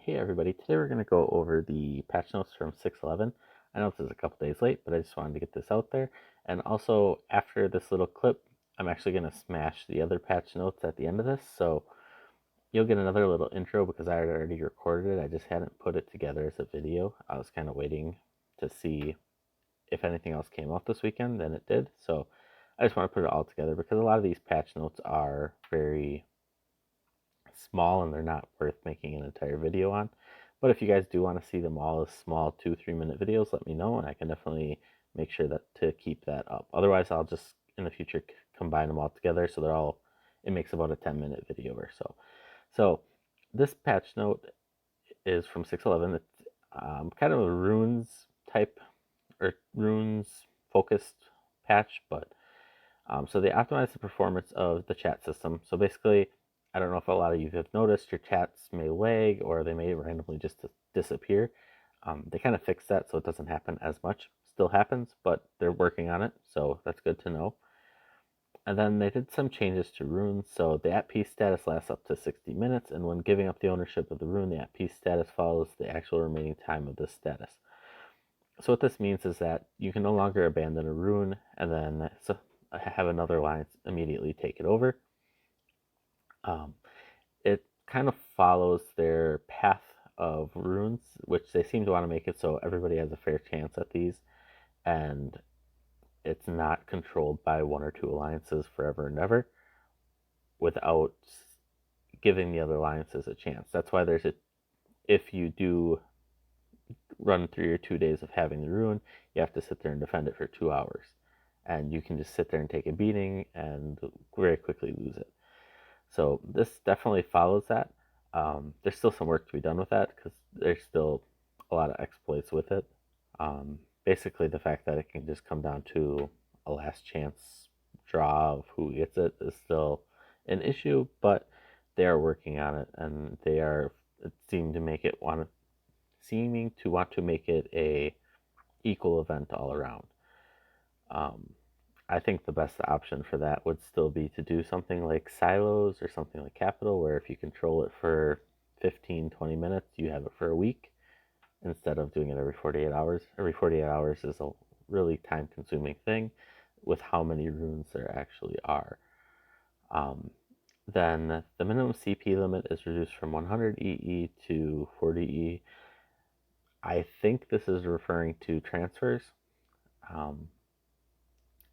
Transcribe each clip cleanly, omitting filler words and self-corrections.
Hey everybody, today we're going to go over the patch notes from 6.11. I know this is a couple days late, but I just wanted to get this out there. And also, after this little clip, I'm actually going to smash the other patch notes at the end of this, so you'll get another little intro because I had already recorded it. I just hadn't put it together as a video. I was kind of waiting to see if anything else came out this weekend, and it did. So I just want to put it all together because a lot of these patch notes are very small and they're not worth making an entire video on. But if you guys do want to see them all as small 2-3 minute videos, let me know and I can definitely make sure that to keep that up. Otherwise, I'll just in the future combine them all together so they're all, it makes about a 10-minute video or so. So this patch note is from 6.11. It's kind of a runes type or runes focused patch, but so they optimize the performance of the chat system. So basically, I don't know if a lot of you have noticed your chats may lag or they may randomly just disappear. They kind of fix that so it doesn't happen as much. Still happens, but they're working on it, so that's good to know. And then they did some changes to runes. So the at peace status lasts up to 60 minutes, and when giving up the ownership of the rune, the at peace status follows the actual remaining time of this status. So what this means is that you can no longer abandon a rune and then have another alliance immediately take it over. It kind of follows their path of runes, which they seem to want to make it so everybody has a fair chance at these, and it's not controlled by one or two alliances forever and ever without giving the other alliances a chance. That's why there's if you do run through your 2 days of having the rune, you have to sit there and defend it for 2 hours. And you can just sit there and take a beating and very quickly lose it. So this definitely follows that. There's still some work to be done with that because there's still a lot of exploits with it. Basically, the fact that it can just come down to a last chance draw of who gets it is still an issue, but they are working on it, and they are seeming to want to make it a equal event all around. I think the best option for that would still be to do something like silos or something like Capital, where if you control it for 15-20 minutes, you have it for a week instead of doing it every 48 hours. Every 48 hours is a really time-consuming thing with how many runes there actually are. Then the minimum CP limit is reduced from 100 EE to 40 EE. I think this is referring to transfers.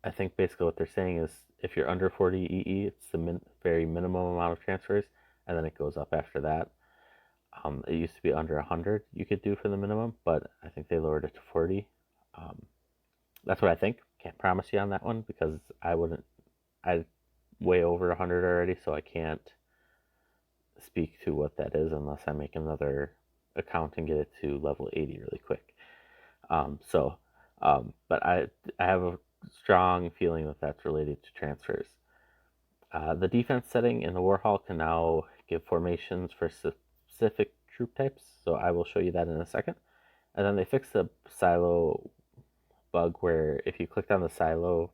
I think basically what they're saying is if you're under 40 EE, it's the very minimum amount of transfers, and then it goes up after that. It used to be under 100 you could do for the minimum, but I think they lowered it to 40. That's what I think. Can't promise you on that one because I'm way over 100 already, so I can't speak to what that is unless I make another account and get it to level 80 really quick. But I have a strong feeling that that's related to transfers. The defense setting in the Warhol can now give formations for specific troop types, so I will show you that in a second. And then they fixed the silo bug where if you clicked on the silo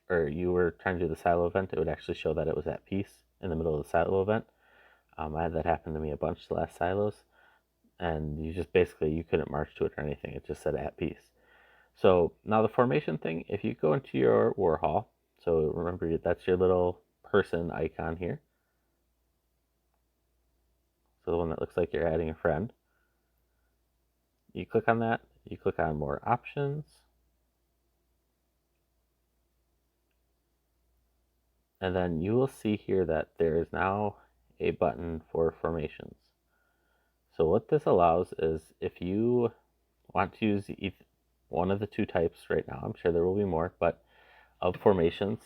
or you were trying to do the silo event, it would actually show that it was at peace in the middle of the silo event. I had that happen to me a bunch the last silos, and you just basically, you couldn't march to it or anything. It just said at peace. So now the formation thing, if you go into your Warhol, so remember that's your little person icon here. So the one that looks like you're adding a friend. You click on that, you click on more options. And then you will see here that there is now a button for formations. So what this allows is if you want to use one of the two types right now, I'm sure there will be more, but of formations,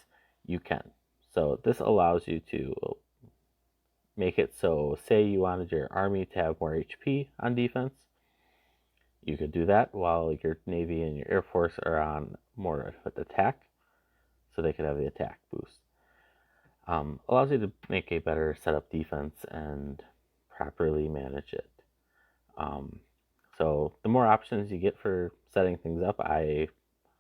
you can. So this allows you to make it so, say you wanted your army to have more HP on defense, you could do that while your Navy and your Air Force are on more attack, so they could have the attack boost. Allows you to make a better setup defense and properly manage it. So the more options you get for setting things up, I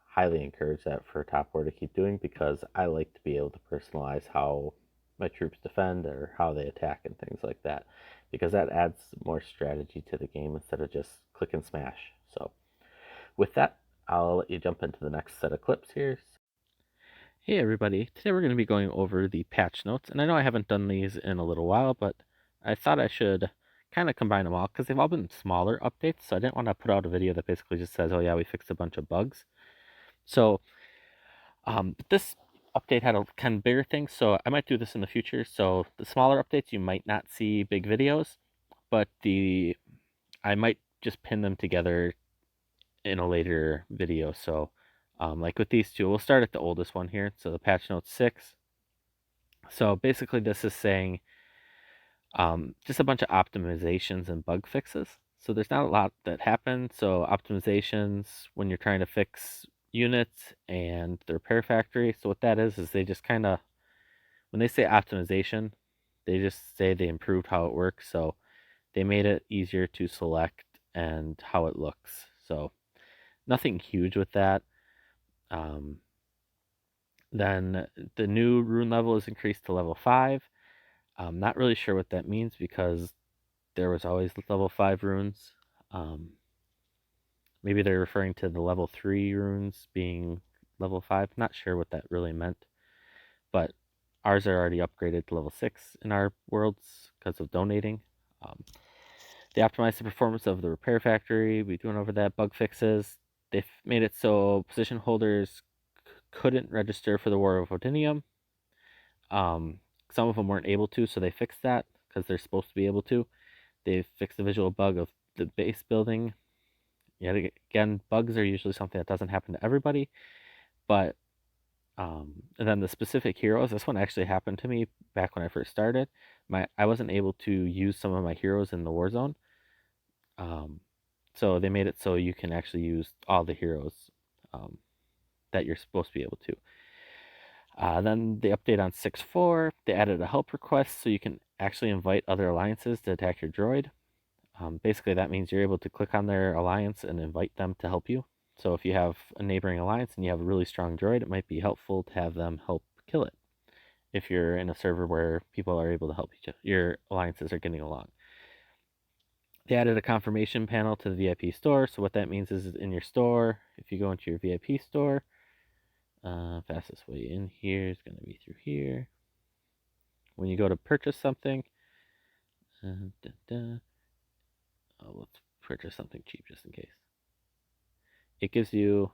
highly encourage that for top war to keep doing, because I like to be able to personalize how my troops defend or how they attack and things like that. because that adds more strategy to the game instead of just click and smash. So with that, I'll let you jump into the next set of clips here. Hey everybody, today we're going to be going over the patch notes, and I know I haven't done these in a little while, but I thought I should kind of combine them all because they've all been smaller updates, so I didn't want to put out a video that basically just says, oh yeah, we fixed a bunch of bugs. So this update had a kind of bigger thing, so I might do this in the future. So the smaller updates, you might not see big videos, but I might just pin them together in a later video. So like with these two, we'll start at the oldest one here. So the patch note 6. So basically this is saying just a bunch of optimizations and bug fixes. So there's not a lot that happen. So optimizations when you're trying to fix units and the repair factory. So what that is they just kind of, when they say optimization, they just say they improved how it works. So they made it easier to select and how it looks. So nothing huge with that. Then the new rune level is increased to level 5. I'm not really sure what that means because there was always level 5 runes. Maybe they're referring to the level 3 runes being level 5. Not sure what that really meant. But ours are already upgraded to level 6 in our worlds because of donating. They optimized the performance of the repair factory. We went over that. Bug fixes. They've made it so position holders couldn't register for the War of Odinium. Some of them weren't able to, so they fixed that because they're supposed to be able to. They've fixed the visual bug of the base building. Yet again, bugs are usually something that doesn't happen to everybody, but and then the specific heroes. This one actually happened to me back when I first started. I wasn't able to use some of my heroes in the war zone. So they made it so you can actually use all the heroes that you're supposed to be able to. Then the update on 6.4, they added a help request so you can actually invite other alliances to attack your droid. Basically, that means you're able to click on their alliance and invite them to help you. So if you have a neighboring alliance and you have a really strong droid, it might be helpful to have them help kill it. If you're in a server where people are able to help each other, your alliances are getting along. They added a confirmation panel to the VIP store. So what that means is in your store, if you go into your VIP store, fastest way in here is going to be through here. When you go to purchase something, let's purchase something cheap just in case. It gives you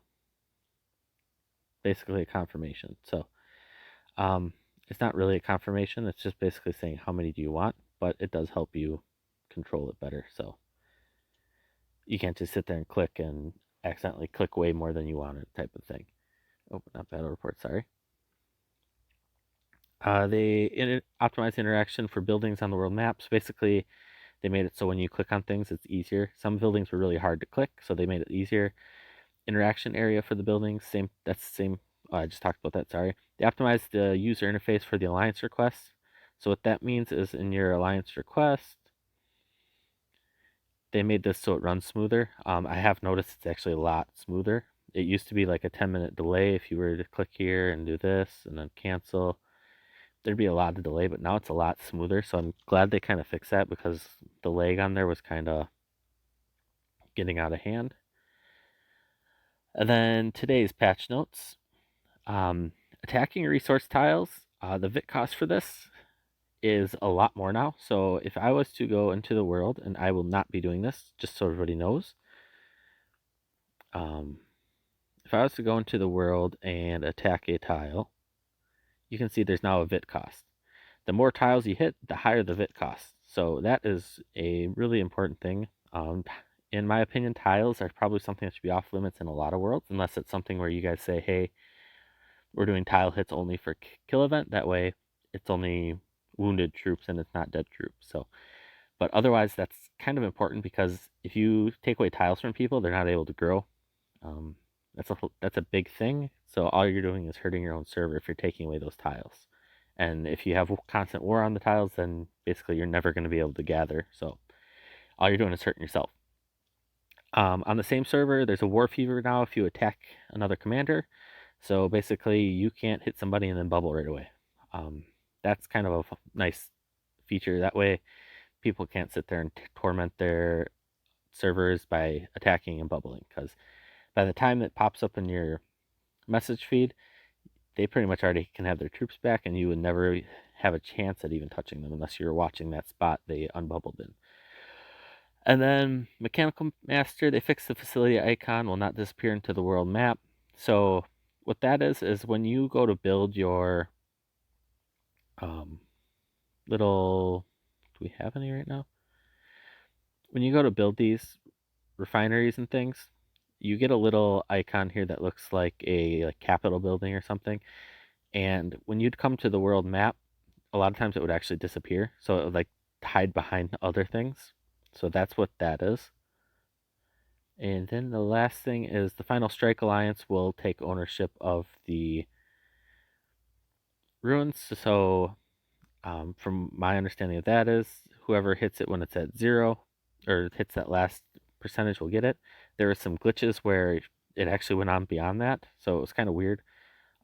basically a confirmation. So it's not really a confirmation. It's just basically saying how many do you want, but it does help you control it better. So you can't just sit there and click and accidentally click way more than you wanted type of thing. Oh, not battle report, sorry. They optimized interaction for buildings on the world maps. Basically, they made it so when you click on things, it's easier. Some buildings were really hard to click, so they made it easier. Interaction area for the buildings, same. That's the same. Oh, I just talked about that. Sorry. They optimized the user interface for the alliance requests. So what that means is in your alliance request, they made this so it runs smoother. I have noticed it's actually a lot smoother. It used to be like a 10-minute delay if you were to click here and do this and then cancel. There'd be a lot of delay, but now it's a lot smoother. So I'm glad they kind of fixed that because the lag on there was kind of getting out of hand. And then today's patch notes. Attacking resource tiles, the VIT cost for this is a lot more now. So if I was to go into the world, and I will not be doing this, just so everybody knows. If I was to go into the world and attack a tile, you can see there's now a VIT cost. The more tiles you hit, the higher the VIT cost. So that is a really important thing. In my opinion, tiles are probably something that should be off limits in a lot of worlds, unless it's something where you guys say, hey, we're doing tile hits only for kill event. That way, it's only wounded troops and it's not dead troops. So, but otherwise, that's kind of important because if you take away tiles from people, they're not able to grow. That's a big thing. So all you're doing is hurting your own server if you're taking away those tiles. And if you have constant war on the tiles, then basically you're never going to be able to gather. So all you're doing is hurting yourself. On the same server, there's a war fever now if you attack another commander. So basically, you can't hit somebody and then bubble right away. That's kind of a nice feature. That way, people can't sit there and torment their servers by attacking and bubbling, because by the time it pops up in your message feed, they pretty much already can have their troops back, and you would never have a chance at even touching them unless you're watching that spot they unbubbled in. And then Mechanical Master, they fixed the facility icon will not disappear into the world map. So what that is when you go to build your little, do we have any right now? When you go to build these refineries and things, you get a little icon here that looks like a Capitol building or something. And when you'd come to the world map, a lot of times it would actually disappear. So it would like hide behind other things. So that's what that is. And then the last thing is the Final Strike Alliance will take ownership of the ruins. So from my understanding of that is whoever hits it when it's at 0 or hits that last percentage will get it. There were some glitches where it actually went on beyond that, so it was kind of weird.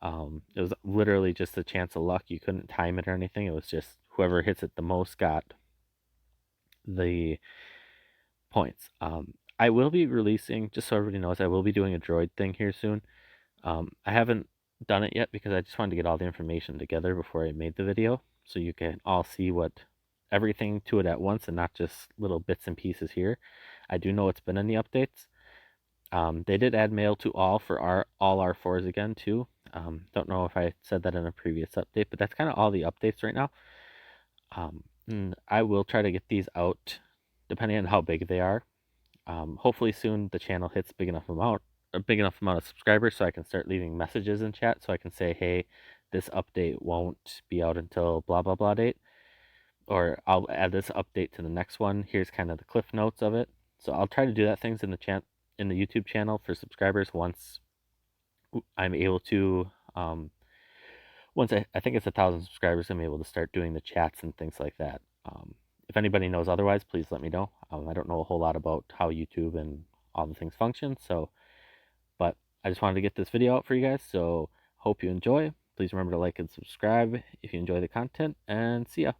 It was literally just a chance of luck. You couldn't time it or anything. It was just whoever hits it the most got the points. I will be releasing, just so everybody knows, I will be doing a droid thing here soon. I haven't done it yet because I just wanted to get all the information together before I made the video, so you can all see what everything to it at once and not just little bits and pieces here. I do know it's been in the updates. They did add mail to all for all R4s again too. Don't know if I said that in a previous update, but that's kind of all the updates right now. And I will try to get these out depending on how big they are. Hopefully soon the channel hits a big enough amount of subscribers so I can start leaving messages in chat, so I can say, hey, this update won't be out until blah blah blah date, or I'll add this update to the next one. Here's kind of the cliff notes of it. So I'll try to do that things in the YouTube channel for subscribers once I'm able to. Once I think it's 1,000 subscribers, I'm able to start doing the chats and things like that. If anybody knows otherwise, please let me know. I don't know a whole lot about how YouTube and all the things function, but I just wanted to get this video out for you guys, so hope you enjoy. Please remember to like and subscribe if you enjoy the content, and see ya.